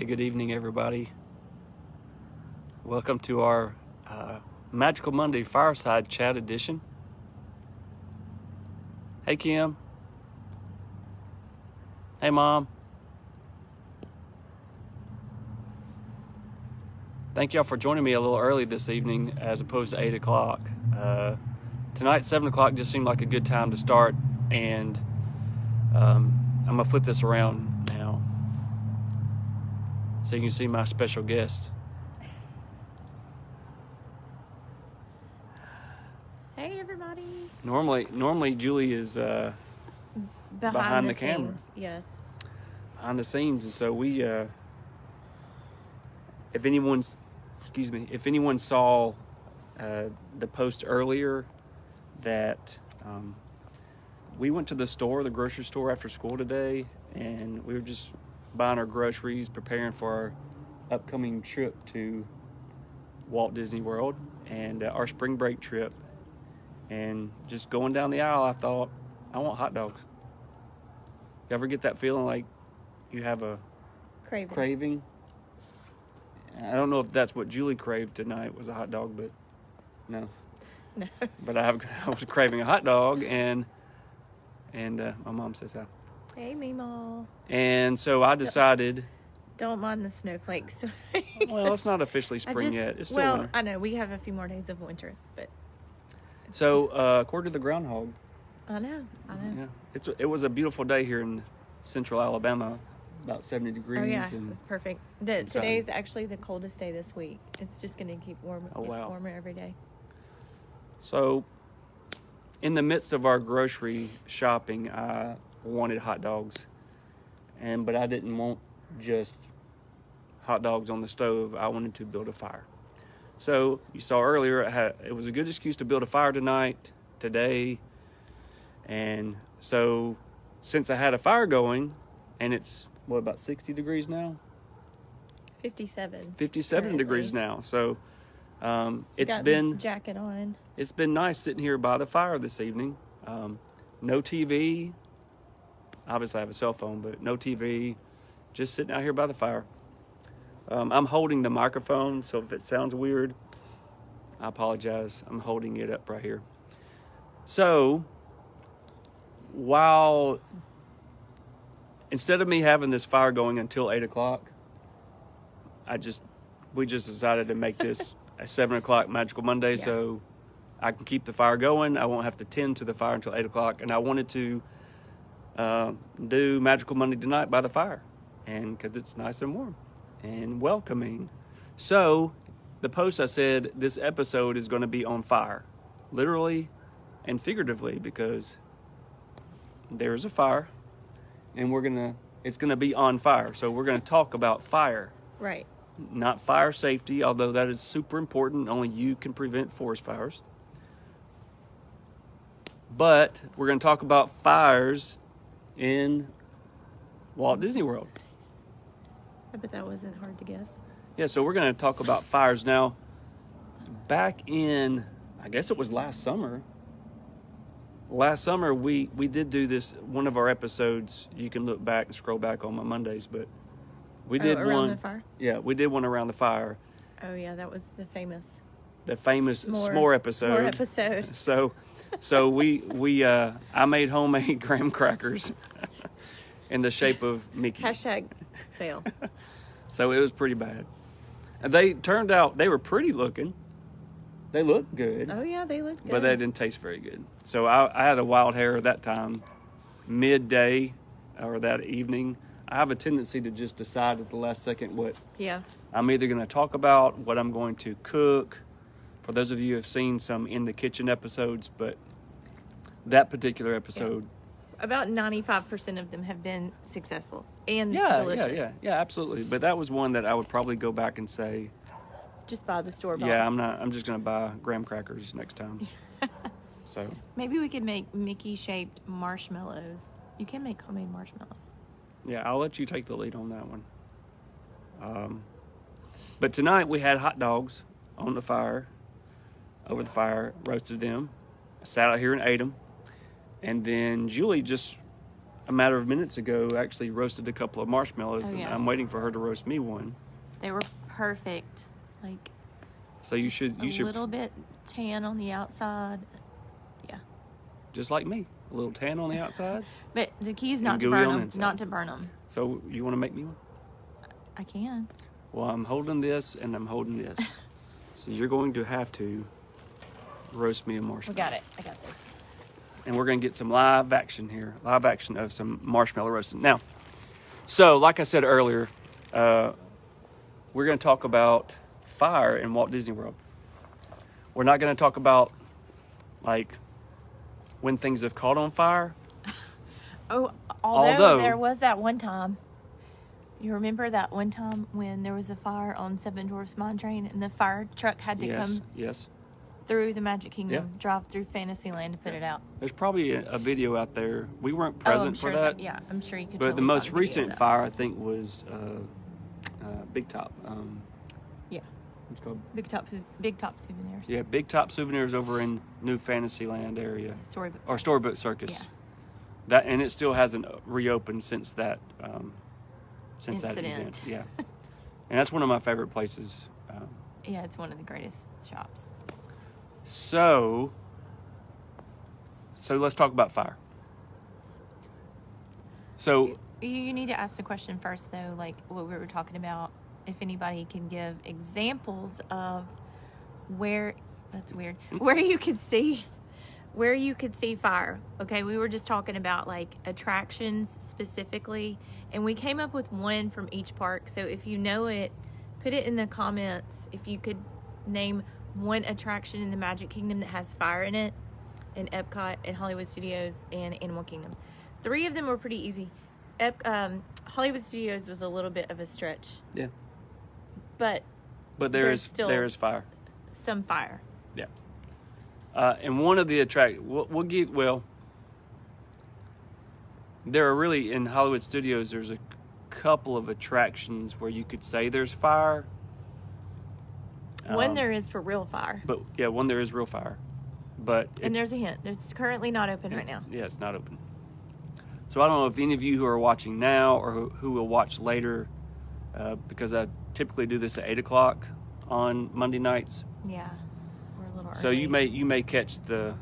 Hey, good evening, everybody. Welcome to our Magical Monday Fireside Chat edition. Hey, Kim. Hey, Mom. Thank y'all for joining me a little early this evening as opposed to 8 o'clock. Tonight, 7 o'clock just seemed like a good time to start, and I'm going to flip this around now so you can see my special guest. Hey, everybody. Normally Julie is behind the camera. Scenes. Yes. Behind the scenes, and so we if anyone saw the post earlier that we went to the grocery store after school today, and we were just buying our groceries, preparing for our upcoming trip to Walt Disney World and our spring break trip. And just going down the aisle, I thought, I want hot dogs. You ever get that feeling like you have a craving? I don't know if that's what Julie craved tonight, was a hot dog, but no. No. But I was craving a hot dog, and my mom says hi. Hey, Meemaw. And so I decided. Don't mind the snowflakes. Well, it's not officially spring yet. It's still winter. I know we have a few more days of winter, but. So according to the groundhog. I know. Yeah, it was a beautiful day here in central Alabama, about 70 degrees. Oh yeah, it was perfect. Today's actually the coldest day this week. It's just going to keep warmer every day. So, in the midst of our grocery shopping, I wanted hot dogs, but I didn't want just hot dogs on the stove. I wanted to build a fire. So you saw earlier, it was a good excuse to build a fire today, and so since I had a fire going, and it's about 60 degrees now? 57. 57 degrees now. So it's got been jacket on. It's been nice sitting here by the fire this evening. No TV. Obviously, I have a cell phone, but no TV. Just sitting out here by the fire. I'm holding the microphone, so if it sounds weird, I apologize. I'm holding it up right here. So, instead of me having this fire going until 8 o'clock, we just decided to make this a 7 o'clock Magical Monday, so I can keep the fire going. I won't have to tend to the fire until 8 o'clock, and I wanted to do Magical Monday tonight by the fire, and because it's nice and warm and welcoming. So the post, I said this episode is going to be on fire, literally and figuratively, because there's a fire, and it's going to be on fire. So we're going to talk about fire. Right. Not fire safety, although that is super important. Only you can prevent forest fires. But we're going to talk about fires in Walt Disney World. I bet that wasn't hard to guess. Yeah, so we're going to talk about fires. Now, back in, I guess it was last summer. Last summer, we did do this, one of our episodes. You can look back and scroll back on my Mondays, but we did around the fire? Yeah, we did one around the fire. Oh, yeah, that was the famous s'more episode. S'more episode. So I made homemade graham crackers in the shape of Mickey. # fail. So it was pretty bad. And they turned out, they were pretty looking. They looked good. Oh, yeah, they looked good. But they didn't taste very good. So I had a wild hair that time, midday or that evening. I have a tendency to just decide at the last second what I'm either going to talk about, what I'm going to cook. For those of you who have seen some In the Kitchen episodes, but that particular episode. About 95% of them have been successful and delicious. Yeah, absolutely. But that was one that I would probably go back and say, just buy the store-bought. Yeah, I'm just going to buy graham crackers next time. So maybe we could make Mickey-shaped marshmallows. You can make homemade marshmallows. Yeah, I'll let you take the lead on that one. But tonight we had hot dogs on the fire, over the fire, roasted them. I sat out here and ate them. And then Julie just a matter of minutes ago, actually roasted a couple of marshmallows. Oh, yeah. And I'm waiting for her to roast me one. They were perfect. Like, So you should a little bit tan on the outside. Yeah. just like me, a little tan on the outside. But the key is And not to gooey burn on the them. inside. Not to burn them. So you want to make me one? I can. Well, I'm holding this and I'm holding this. So you're going to have to roast me a marshmallow. We got it. I got this. And we're going to get some live action here. Live action of some marshmallow roasting. Now, so like I said earlier, we're going to talk about fire in Walt Disney World. We're not going to talk about, like, when things have caught on fire. Oh, Although- there was that one time. You remember that one time when there was a fire on Seven Dwarfs Mine Train and the fire truck had to come Yes. through the Magic Kingdom, Yeah. drive through Fantasyland to put it out? There's probably a video out there. We weren't I'm present sure for that. Yeah, I'm sure you could. But the totally most find a video of recent that. fire, I think, was Big Top. Yeah, It's called Big Top Souvenirs. Yeah, Big Top Souvenirs over in New Fantasyland area, Storybook. or Circus. Storybook Circus. Yeah. That, and it still hasn't reopened since that that Incident. event. Yeah, and that's one of my favorite places. Yeah, it's one of the greatest shops. So let's talk about fire. So You need to ask the question first, though, like what we were talking about. If anybody can give examples of where, that's weird, where you could see fire. Okay, we were just talking about like attractions specifically, and we came up with one from each park. So if you know it, put it in the comments. If you could name one attraction in the Magic Kingdom that has fire in it, in Epcot, and Hollywood Studios, and Animal Kingdom. 3 of them were pretty easy. Hollywood Studios was a little bit of a stretch, yeah, but but there's still there is fire. some fire. Yeah, and one of the we'll give. Well, there are really in Hollywood Studios. There's a couple of attractions where you could say there's fire. One there is for real fire. But yeah, one there is real fire. But And there's a hint. It's currently not open right now. Yeah, it's not open. So I don't know if any of you who are watching now or who will watch later, because I typically do this at 8 o'clock on Monday nights. Yeah, we're a little So early. you may catch the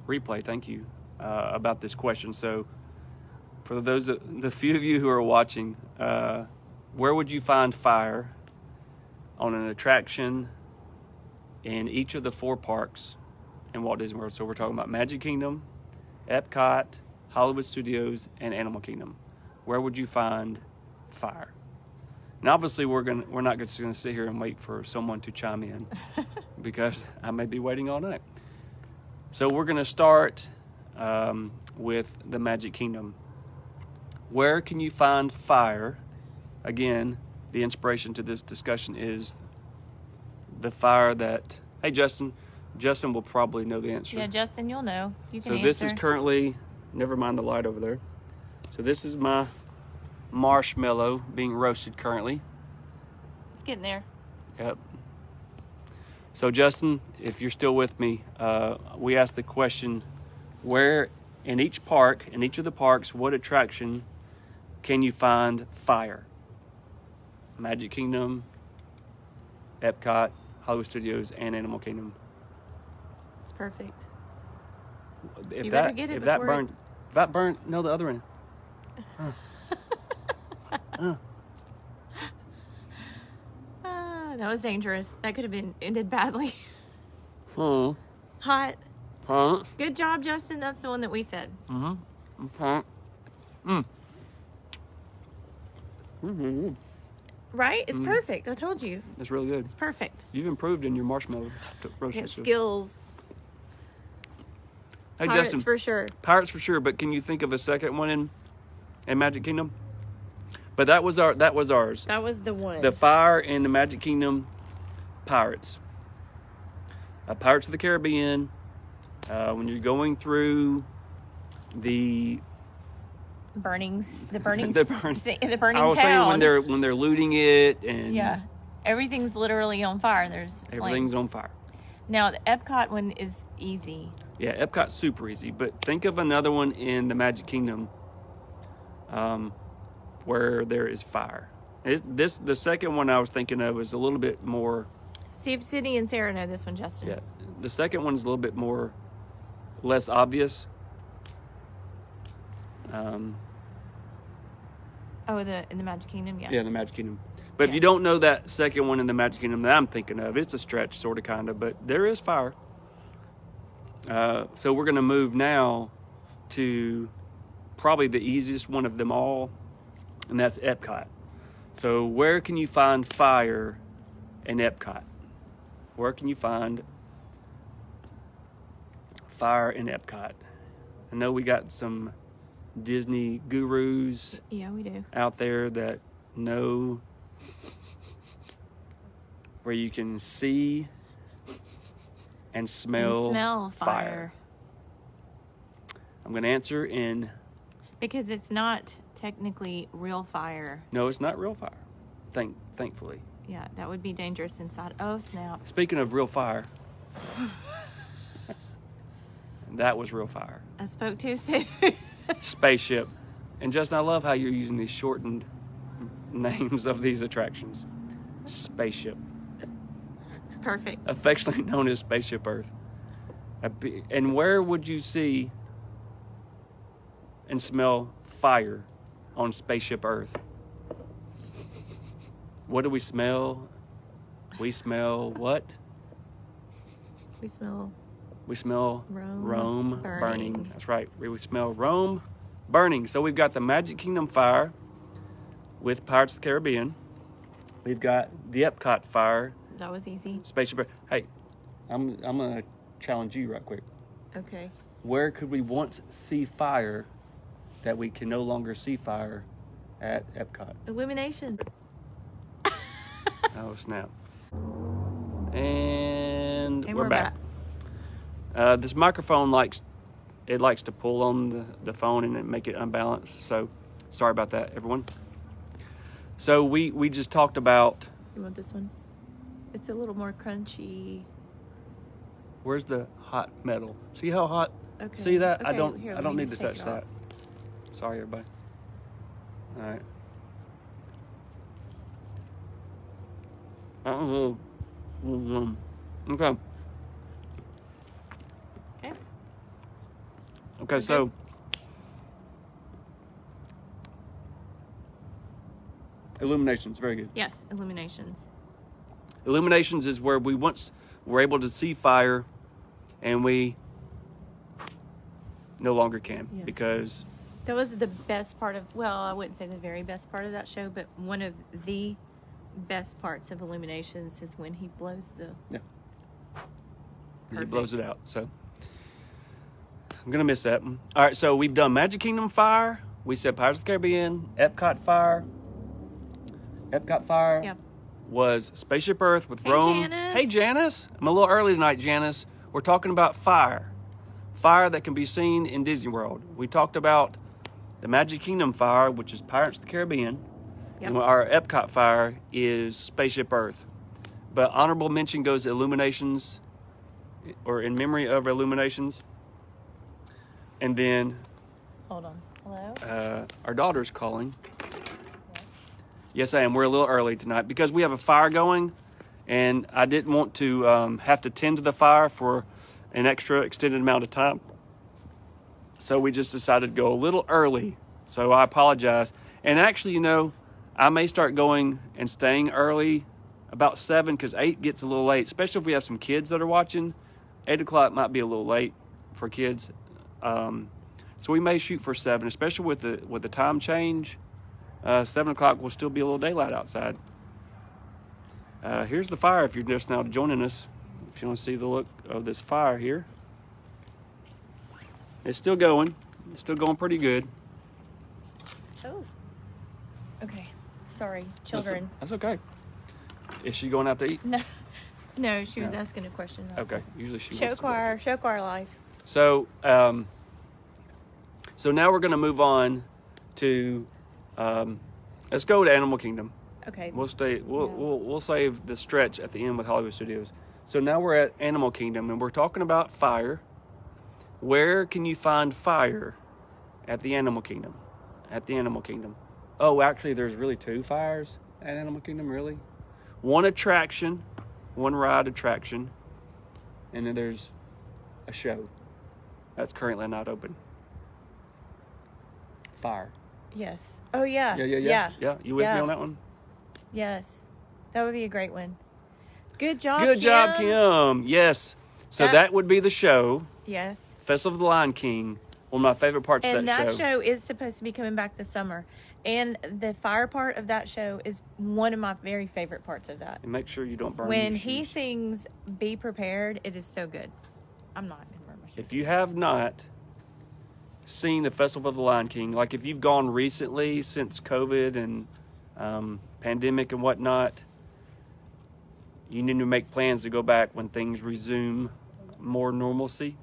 replay. Thank you about this question. So for the few of you who are watching, where would you find fire on an attraction in each of the 4 parks in Walt Disney World? So we're talking about Magic Kingdom, Epcot, Hollywood Studios, and Animal Kingdom. Where would you find fire? And obviously we're not just going to sit here and wait for someone to chime in because I may be waiting all night. So we're going to start with the Magic Kingdom. Where can you find fire? Again, the inspiration to this discussion is the fire that, hey, Justin will probably know the answer. Yeah, Justin, you'll know. You can So answer. this is currently, never mind the light over there. So this is my marshmallow being roasted currently. It's getting there. Yep. So Justin, if you're still with me, we asked the question, where in each of the parks, what attraction can you find fire? Magic Kingdom, Epcot, Hollywood Studios, and Animal Kingdom. It's perfect. If You that better get it if that before it- burned, no, the other end. That was dangerous. That could have ended badly. Huh? Hot. Huh? Good job, Justin. That's the one that we said. Okay. Right? It's perfect. I told you. That's really good. It's perfect. You've improved in your marshmallow roasting. Get so- skills. Hey, Pirates Justin. for sure. Pirates for sure, but can you think of a second one in Magic Kingdom? But that was ours. That was the one. The fire in the Magic Kingdom, Pirates. Pirates of the Caribbean. When you're going through the the burning the burn- town. I was saying when they're looting it and Yeah, everything's literally on fire. There's everything's flames. on fire. Now the Epcot one is easy. Yeah, Epcot's super easy, but think of another one in the Magic Kingdom where there is fire. The second one I was thinking of is a little bit more. See if Sydney and Sarah know this one, Justin. Yeah, the second one's a little bit more less obvious. In the Magic Kingdom, yeah. Yeah, the Magic Kingdom. But if Yeah. you don't know that second one in the Magic Kingdom that I'm thinking of, it's a stretch, sort of, kind of, but there is fire. So we're going to move now to probably the easiest one of them all, and that's Epcot. So where can you find fire in Epcot? Where can you find fire in Epcot? I know we got some Disney gurus Yeah, we do. out there that know where you can see and smell fire. I'm going to answer in Because it's not technically real fire. no, it's not real fire. Thankfully. Yeah, that would be dangerous inside. Oh, snap. Speaking of real fire, that was real fire. I spoke too soon. Spaceship. And Justin, I love how you're using these shortened names of these attractions. Spaceship. Perfect. Affectionately known as Spaceship Earth. And where would you see and smell fire on Spaceship Earth? What do we smell? We smell what? We smell We smell Rome burning. That's right. We smell Rome burning. So we've got the Magic Kingdom fire with Pirates of the Caribbean. We've got the Epcot fire, That was easy. Spaceship Earth. Hey, I'm gonna challenge you right quick. Okay. Where could we once see fire that we can no longer see fire at Epcot? Illumination. Oh, snap. And we're back. This microphone likes to pull on the phone and then make it unbalanced. So sorry about that, everyone. So we just talked about, You want this one? It's a little more crunchy. where's the hot metal? See how hot? Okay. See that? I Okay, don't here, I let don't me need to just take touch it off. that. Sorry, everybody. All right. Okay. Okay. Okay, so Illuminations, very good. Yes, Illuminations. Illuminations is where we once were able to see fire and we no longer can Yes. because That was the best part of, well, I wouldn't say the very best part of that show, but one of the best parts of Illuminations is when he blows the... yeah, he Perfect. blows it out. So I'm going to miss that one. All right, so we've done Magic Kingdom fire. We said Pirates of the Caribbean, Epcot fire. Epcot fire Yep. was Spaceship Earth with Hey, Rome. Janice. Hey, Janice. I'm a little early tonight, Janice. We're talking about fire. Fire that can be seen in Disney World. We talked about the Magic Kingdom fire, which is Pirates of the Caribbean. Yep. And our Epcot fire is Spaceship Earth. But honorable mention goes to Illuminations, or in memory of Illuminations. And then Hold on. Hello? our daughter's calling. Yes, I am. We're a little early tonight because we have a fire going, and I didn't want to have to tend to the fire for an extra extended amount of time. So we just decided to go a little early. So I apologize. And actually, you know, I may start going and staying early about 7 because 8 gets a little late, especially if we have some kids that are watching. 8 o'clock might be a little late for kids. So we may shoot for 7, especially with the time change. 7 o'clock will still be a little daylight outside. Here's the fire if you're just now joining us. If you want to see the look of this fire here. It's still going. It's still going pretty good. Oh. Okay. Sorry. Children. That's okay. Is she going out to eat? No. No, she was No. asking a question. That's Okay. Usually she Show wants to go. choir. Show choir life. So, so now we're going to move on to, let's go to Animal Kingdom. Okay. We'll stay. Yeah. We'll save the stretch at the end with Hollywood Studios. So now we're at Animal Kingdom, and we're talking about fire. Where can you find fire at the Animal Kingdom? At the Animal Kingdom. Oh, actually, there's really 2 fires at Animal Kingdom, really? One attraction, one ride attraction, and then there's a show that's currently not open. Fire. Yes. Oh yeah. Yeah. You with me on that one? Yes. That would be a great one. Good job, Good job, Kim. Yes. So that would be the show. Yes. Festival of the Lion King. One of my favorite parts of And that that show is supposed to be coming back this summer. And the fire part of that show is one of my very favorite parts of that. And make sure you don't burn When your he shoes. sings Be Prepared, it is so good. I'm not going to burn my shoes. If you have not seen the Festival of the Lion King, like if you've gone recently since COVID and pandemic and whatnot, you need to make plans to go back when things resume more normalcy.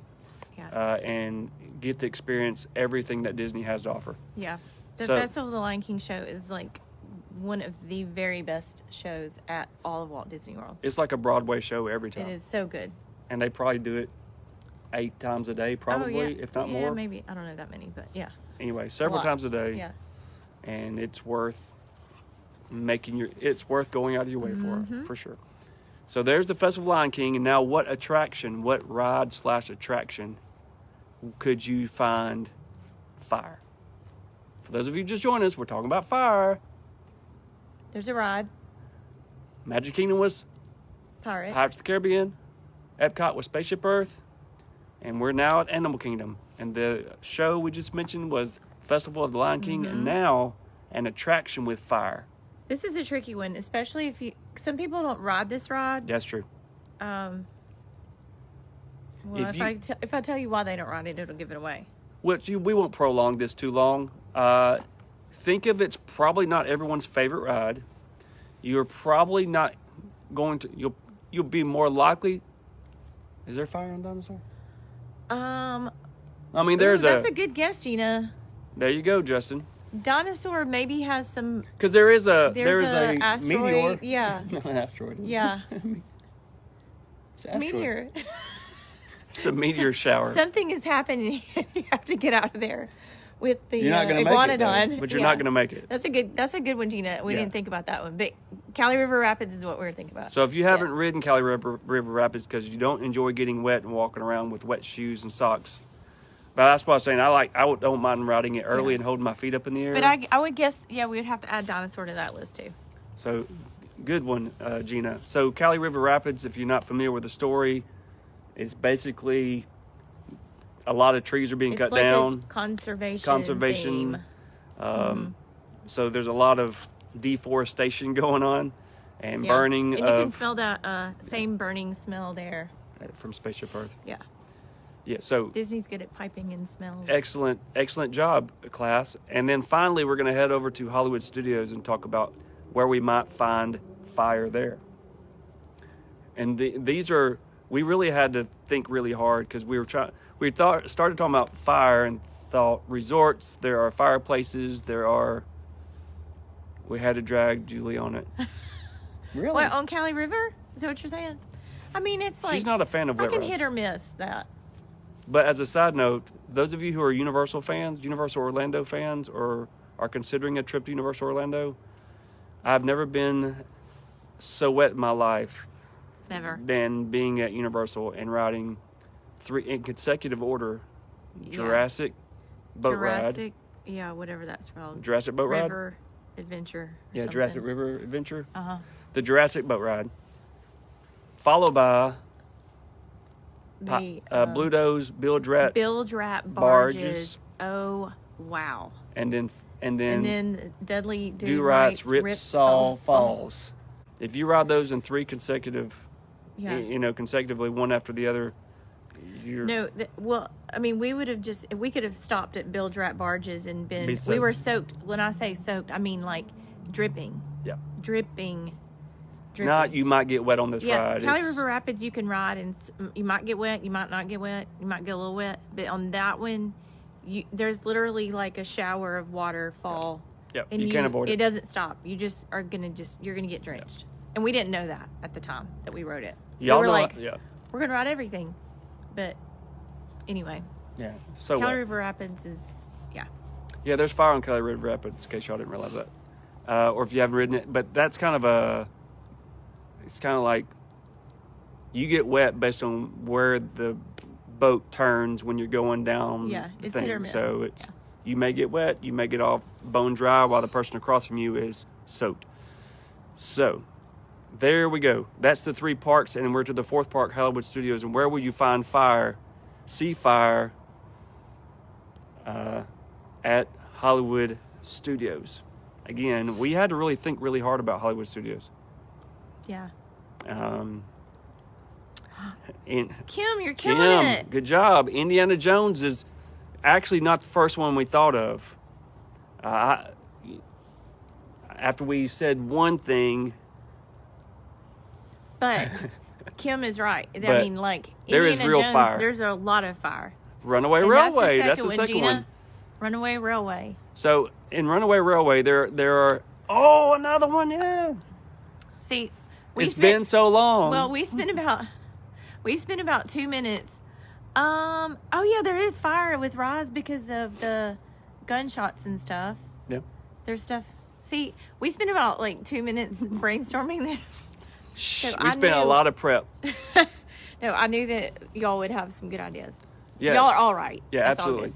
Yeah. And get to experience everything that Disney has to offer. Yeah. The So- Festival of the Lion King show is like one of the very best shows at all of Walt Disney World. It's like a Broadway show every time. It is so good. And they probably do it 8 times a day, probably, oh, yeah. if not yeah, more. Maybe. I don't know that many, but yeah. Anyway, several lot. times a day. Yeah. And it's worth it's worth going out of your way for sure. So there's the Festival of Lion King, and now what ride/attraction could you find fire? For those of you just joining us, we're talking about fire. There's a ride. Magic Kingdom was Pirates. Pirates of the Caribbean. Epcot was Spaceship Earth. And we're now at Animal Kingdom. And the show we just mentioned was Festival of the Lion King, and now an attraction with fire. This is a tricky one, especially if you. Some people don't ride this ride. That's true. Well, If if I tell you why they don't ride it, it'll give it away. We won't prolong this too long. Think of it's probably not everyone's favorite ride. You're probably not going to. You'll be more likely. Is there fire on Dinosaur? I mean, that's a good guess, Gina. There you go, Justin. Dinosaur maybe has some. Because there is a asteroid. meteor. Yeah. Not an asteroid. Is it? Yeah. It's an asteroid. Meteor. It's a meteor shower. Something is happening. You have to get out of there with the You're not going to make it, iguanodon. though, but you're not going to make it. That's a good one, Gina. We Yeah. didn't think about that one, but Cali River Rapids is what we were thinking about. So if you haven't ridden Cali River Rapids because you don't enjoy getting wet and walking around with wet shoes and socks, but that's what I was saying. I don't mind riding it early Yeah. and holding my feet up in the air. But I would guess, we would have to add Dinosaur to that list too. So good one, Gina. So Cali River Rapids, if you're not familiar with the story, it's basically a lot of trees are being It's cut like down. a conservation theme. So there's a lot of deforestation going on and Yeah. burning And you can of smell that same burning smell there. from Spaceship Earth. Yeah. Yeah, so Disney's good at piping in smells. excellent job, class. And then finally, we're going to head over to Hollywood Studios and talk about where we might find fire there. And we really had to think really hard because started talking about fire and thought resorts. There are fireplaces. We had to drag Julie on it. Really? What, on Cali River? Is that what you're saying? I mean, it's like She's not a fan of I wet can rides. hit or miss that. But as a side note, those of you who are Universal fans, Universal Orlando fans, or are considering a trip to Universal Orlando, I've never been so wet in my life Never. than being at Universal and riding 3 in consecutive order. Jurassic Boat Ride. Yeah, whatever that's called. Jurassic Boat Ride? River Adventure. or Yeah, something. Jurassic River Adventure. Uh-huh. The Jurassic Boat Ride. Followed by The Blue Doze, Bilge Rat, bilge rat barges. barges. Oh, wow. and then And then Dudley Do Right's Ripsaw Falls. If you ride those in 3 consecutive, Yeah. consecutively, one after the other, you're No, well, I mean, we could have stopped at bilge rat barges and Be we soaked. were soaked. When I say soaked, I mean like dripping. Yeah. Dripping. Not you might get wet on this Yeah, ride. Cali It's- River Rapids you can ride and you might get wet, you might not get wet, you might get a little wet, but on that one, there's literally like a shower of water fall. Yep, and you can't avoid it. It doesn't stop. You just are you're gonna get drenched, and we didn't know that at the time that we rode it. Y'all we were know, like, yeah. we're gonna ride everything, but anyway, Yeah, so Kelly wet. River Rapids is, yeah. Yeah, there's fire on Kelly River Rapids, in case y'all didn't realize that. Or if you haven't ridden it. But that's kind of it's kind of like you get wet based on where the boat turns when you're going down Yeah, the it's thing. hit or miss. So it's, Yeah. you may get wet, you may get off bone dry while the person across from you is soaked. So there we go. That's the 3 parks, and then we're to the 4th park, Hollywood Studios. And where will you find fire, see fire, at Hollywood Studios? Again, we had to really think really hard about Hollywood Studios. Yeah. And Kim, you're killing it. good job. Indiana Jones is actually not the first one we thought of. After we said one thing, But Kim is right. I But mean, like, there is Indiana real Jones, fire. there's a lot of fire. Runaway And Railway. That's the one, second Gina. one. Runaway Railway. So in Runaway Railway, there are. Oh, another one. Yeah. See, It's been so long. Well, we spent about 2 minutes. Oh yeah, there is fire with Roz because of the gunshots and stuff. Yeah. There's stuff. See, we spent about like 2 minutes brainstorming this. Shh, So we I spent a knew- lot of prep. No, I knew that y'all would have some good ideas. Yeah. Y'all are all right. Yeah, That's all absolutely. good.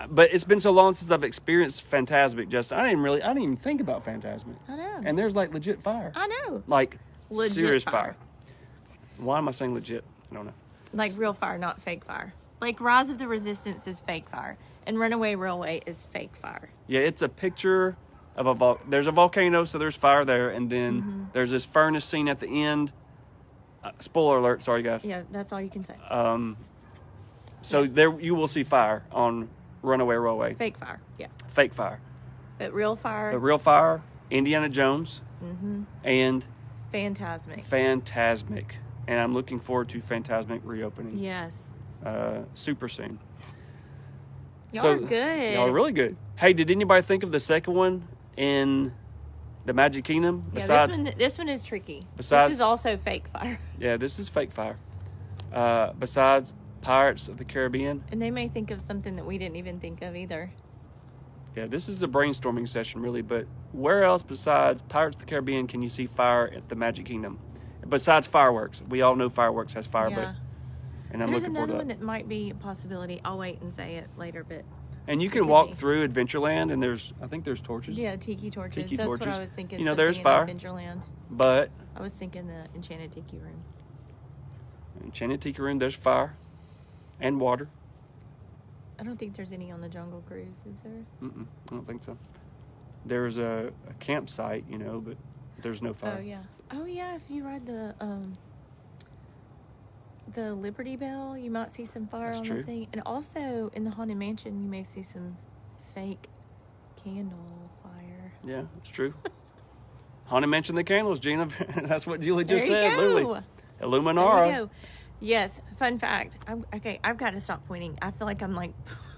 But it's been so long since I've experienced Phantasmic, Justin. I didn't even think about Phantasmic. I know. And there's like legit fire. I know. Like Legit serious fire. fire. Why am I saying legit? I don't know. Like real fire, not fake fire. Like Rise of the Resistance is fake fire, and Runaway Railway is fake fire. Yeah, it's a picture of there's a volcano, so there's fire there, and then there's this furnace scene at the end. Spoiler alert, sorry guys. Yeah, that's all you can say. So there you will see fire on Runaway Railway. Fake fire, yeah. Fake fire. But real fire, But real fire, Indiana Jones, and Phantasmic. Phantasmic. And I'm looking forward to Phantasmic reopening Yes. super soon. Y'all are good. Y'all are really good. Hey, did anybody think of the second one in the Magic Kingdom? Yeah, this one is tricky. besides- This is also fake fire. Yeah, this is fake fire. Besides Pirates of the Caribbean. And they may think of something that we didn't even think of either. Yeah, this is a brainstorming session, really. But where else besides Pirates of the Caribbean can you see fire at the Magic Kingdom? Besides fireworks. We all know fireworks has fire, Yeah. and I'm There's looking forward another to one that. that might be a possibility. I'll wait and say it later, but And you it can could walk be. through Adventureland, and I think there's torches. yeah, tiki torches. Tiki That's torches. what I was thinking. You know, there's something in fire. Adventureland. But I was thinking the Enchanted Tiki Room. in Enchanted Tiki Room, there's fire and water. I don't think there's any on the Jungle Cruise, is there? I don't think so. There's a campsite, but there's no fire. Oh yeah. Oh yeah. If you ride the Liberty Bell, you might see some fire That's on true. the thing. And also in the Haunted Mansion, you may see some fake candle fire. Yeah, it's true. Haunted Mansion the candles, Gina. That's what Julie There just you said. go. Literally. There Illuminara. you go. Yes. Fun fact. I've got to stop pointing. I feel like I'm like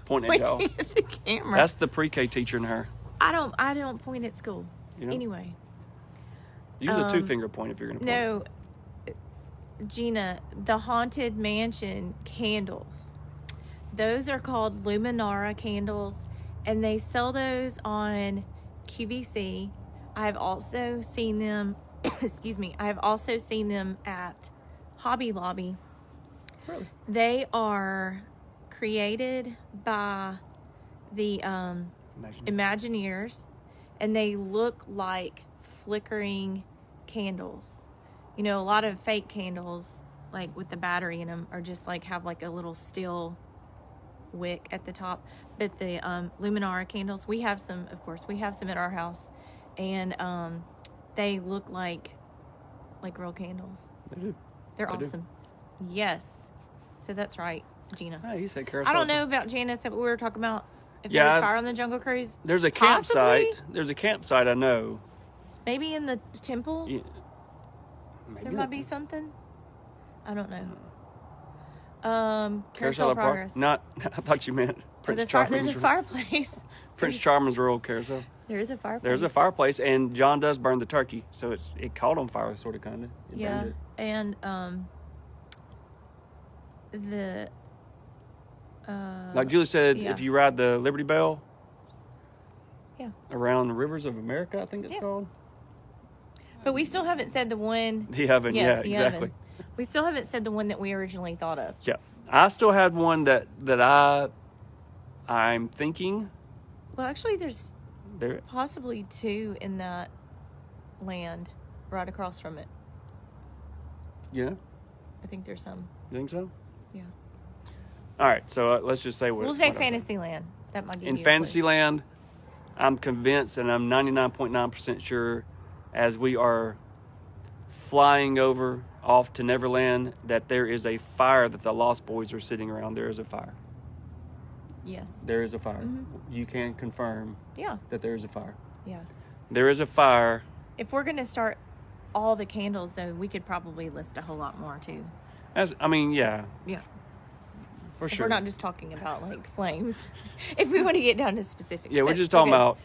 Pointing at y'all. pointing at the camera. That's the pre-K teacher in her. I don't point at school. You know? Anyway. Use a 2-finger point if you're going to point. No, Gina, the Haunted Mansion candles. Those are called Luminara candles, and they sell those on QVC. I've also seen them, excuse me, I have also seen them at Hobby Lobby. Really? They are created by the Imagine. Imagineers, and they look like flickering candles. You know, a lot of fake candles, like with the battery in them, are just like have like a little still wick at the top. But the Luminara candles, we have some, of course, we have some at our house, and they look like real candles. They do. They're They do. awesome. Yes. So that's right, Gina. Hey, you said carousel. I don't know about Janice that we were talking about. If Yeah, there's fire on the Jungle Cruise, There's a Possibly. campsite. There's a campsite I know. maybe in the temple, Yeah. Maybe there not might be the- something. I don't know. Carousel of Park. Progress. Not. I thought you meant Prince There's Charming's. a fireplace. Prince Charming's Royal Carousel. There is a fireplace. There's a fireplace, and John does burn the turkey, so it caught on fire, sort of, kind of. Yeah, and the Like Julie said, yeah. if you ride the Liberty Bell Yeah. around the rivers of America, I think it's Yeah. called. But we still haven't said the one. The oven, Yes, yeah, the exactly. oven. We still haven't said the one that we originally thought of. Yeah, I still had one that I'm thinking Well, actually, there's there. possibly 2 in that land right across from it. Yeah, I think there's some. you think so? Yeah. All right, so let's just say We'll say Fantasyland. That might give in you a clue. Fantasyland. I'm convinced, and I'm 99.9% sure, as we are flying off to Neverland, that there is a fire that the Lost Boys are sitting around. There is a fire. Yes. There is a fire. Mhm. You can confirm Yeah. that there is a fire. Yeah. There is a fire. If we're going to start all the candles, though, we could probably list a whole lot more, too. Yeah, Yeah. for If sure. we're not just talking about, like, flames. If we want to get down to specifics. Yeah, we're But just talking good. about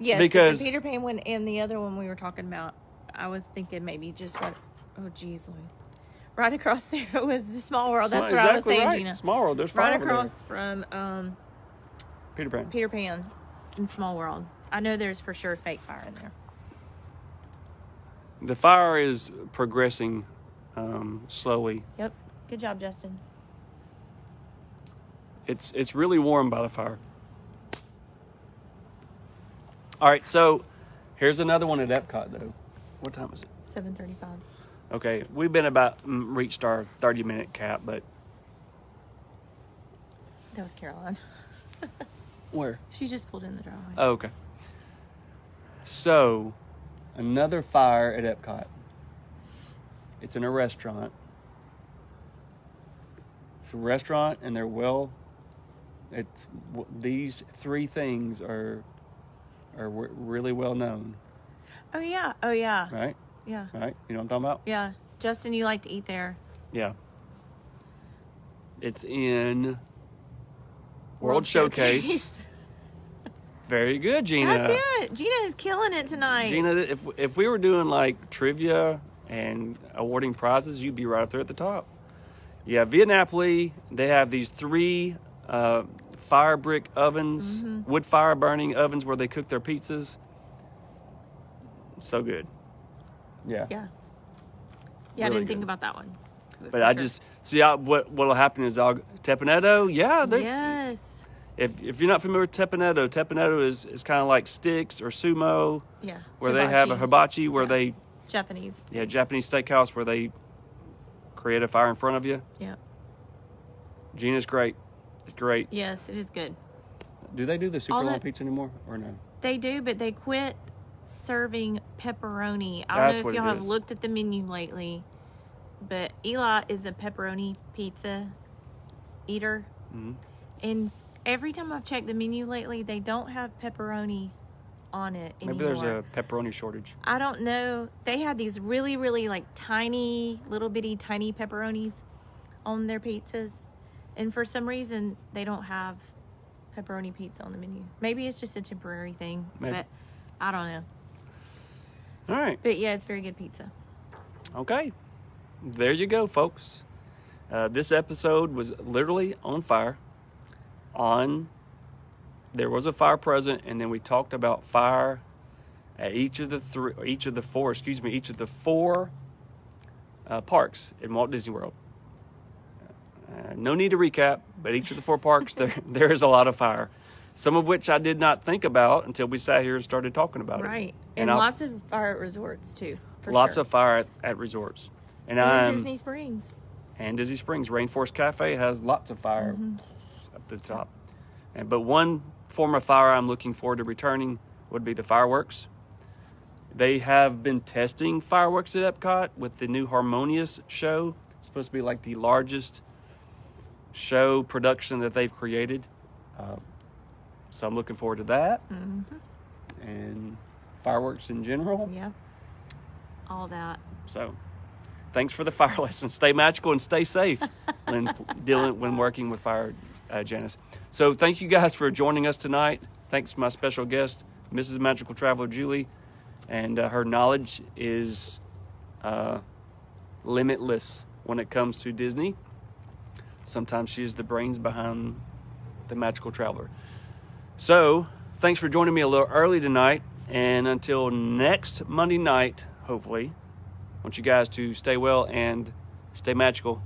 Yes, but because the Peter Pan one and the other one we were talking about, I was thinking maybe just right. Oh, geez, Louise. Right across there was the Small World. That's what I was saying, right. Gina. Small World. There's fire Right over there. across from Peter Pan. Peter Pan in Small World. I know there's for sure fake fire in there. The fire is progressing slowly. Yep. Good job, Justin. It's really warm by the fire. All right, so here's another one at Epcot, though. What time is it? 7:35. Okay, we've been about reached our 30-minute cap, but That was Caroline. where? She just pulled in the driveway. Oh, okay. So, another fire at Epcot. It's in a restaurant. It's a restaurant, and these 3 things are really well known, Oh yeah. Oh yeah. right? Yeah. Right? You know what I'm talking about? Yeah. Justin, you like to eat there. Yeah. It's in World Showcase. Very good, Gina. That's it. Gina is killing it tonight. Gina, if we were doing like trivia and awarding prizes, you'd be right up there at the top. Yeah, Via Napoli, they have these 3 fire brick ovens, wood fire burning ovens where they cook their pizzas. So good. Yeah. Yeah. Yeah, I Really didn't think good. about that one. But for I sure. just see what'll happen is Tepanetto. Yeah, Yes. If you're not familiar with Tepanetto is kind of like sticks or sumo, Yeah. where they have a hibachi where Yeah. they Japanese. Japanese steakhouse where they create a fire in front of you. Yeah. Gina's great. It's great. Yes, it is good. Do they do the super All long that- pizza anymore or no? They do, but they quit serving pepperoni. I That's don't know what if y'all it have is. looked at the menu lately, but Eli is a pepperoni pizza eater. Mhm. And every time I've checked the menu lately, they don't have pepperoni on it anymore. Maybe there's a pepperoni shortage. I don't know. They had these really, really like tiny, little bitty, tiny pepperonis on their pizzas. And for some reason, they don't have pepperoni pizza on the menu. Maybe it's just a temporary thing, Maybe. but I don't know. All right. But yeah, it's very good pizza. Okay. There you go, folks. This episode was literally on fire. There was a fire present, and then we talked about fire at each of the four parks in Walt Disney World. No need to recap, but each of the 4 parks, there is a lot of fire. Some of which I did not think about until we sat here and started talking about it. Right. And lots of fire at resorts too. For Lots sure. of fire at resorts. And Disney Springs. And Disney Springs. Rainforest Cafe has lots of fire up the top. But one form of fire I'm looking forward to returning would be the fireworks. They have been testing fireworks at Epcot with the new Harmonious show. It's supposed to be like the largest show production that they've created. So I'm looking forward to that. And fireworks in general. Yeah. All that. So thanks for the fire lesson. Stay magical and stay safe when working with fire, Janice. So thank you guys for joining us tonight. Thanks to my special guest, Mrs. Magical Traveler Julie. And her knowledge is limitless when it comes to Disney. Sometimes she is the brains behind The Magical Traveler. So, thanks for joining me a little early tonight. And until next Monday night, hopefully, I want you guys to stay well and stay magical.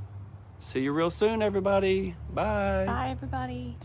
See you real soon, everybody. Bye. Bye, everybody.